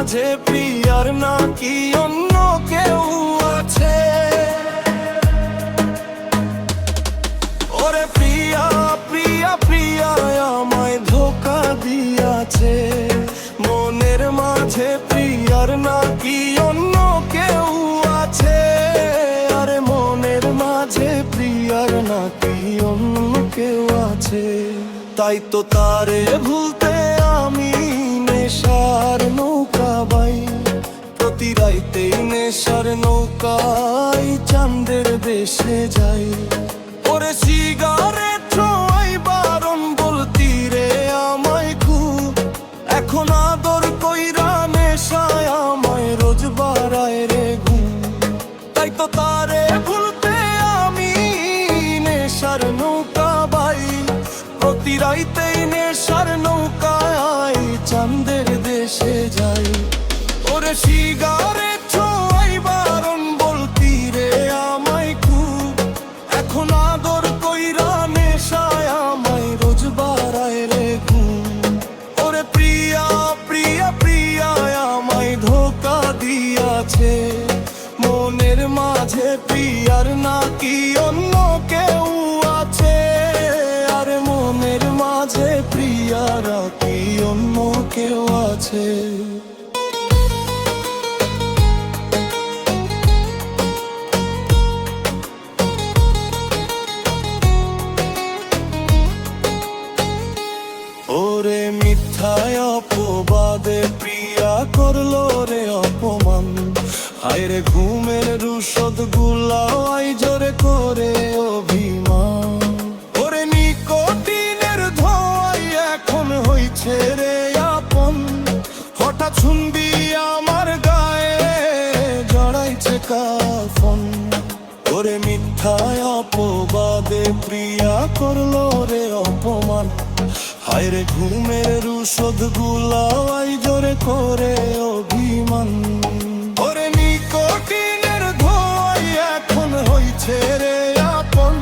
মাঝে প্রিয়ার নাকি অন্য কেউ আছে? ওরে প্রিয়া প্রিয়া প্রিয়া আমায় ধোঁকা দিয়াছে, মনের মাঝে প্রিয়ার নাকি অন্য কেউ আছে? আরে মনের মাঝে প্রিয়ার নাকি অন্য কেউ আছে? তাই তো তারে ভুলতে আমি নেশার নৌকা বাই, প্রতি রাইতেই নেশার নৌকায় চাঁদের দেশে যাই। ওরে সিগারেট ছোঁয়াই বারণ বলতি রে আমায় খুব, এখন আদর কইরা নেশায় আমায় রোজ বাড়ায় রে ঘুম। তাই তো তারে ভুলতে আমি নেশার নৌকা বাই, প্রতি রাইতেই নেশার নৌকায় চাঁদের দেশে যাই। ওরে সিগারেট ছোঁয়াই বারণ বলতি রে আমায় খুব, এখন আদর কইরা নেশায় আমায় রোজ বাড়ায় রে ঘুম। ওরে প্রিয়া প্রিয়া প্রিয়া আমায় ধোঁকা দিয়াছে, মনের মাঝে প্রিয়ার নাকি অন্য কেউ আছে? আরে মনের মাঝে প্রিয়ার নাকি অন্য কেউ আছে? ওরে মিথ্যায় অপবাদে প্রিয়া করলো রে অপমান, হায় রে ঘুমের রুশদ গুলাই জোরে করে অভিমান। ওরে নিকোটিনের ধোঁয়ায় এখন হইছে রে আপন, হঠাৎ শুনবি আমার গায়ে জড়াইছে কাফন। ওরে মিথ্যায় অপবাদে প্রিয়া করলো রে অপমান, হায় রে ঘুমের রুশদ গুলাই জোরে করে অভিমান। ওরে নিকোটিনের ধোঁয়ায় এখন হইছে রে আপন,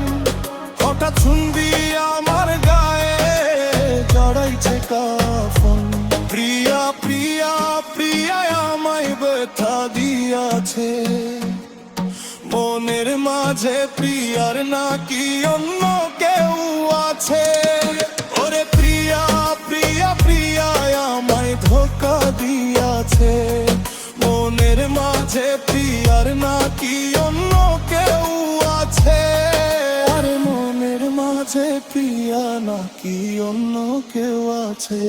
হঠাৎ শুনবি আমার গায়ে জড়াইছে কাফন। প্রিয়া প্রিয়া প্রিয়া আমায় ব্যথা দিয়াছে, মনের মাঝে প্রিয়ার নাকি অন্য কেউ আছে? ওরে প্রিয়া প্রিয়া প্রিয়া আমায় ধোঁকা দিয়াছে, মনের মাঝে প্রিয়ার নাকি অন্য কেউ আছে? আরে মনের মাঝে প্রিয়া নাকি অন্য কেউ আছে?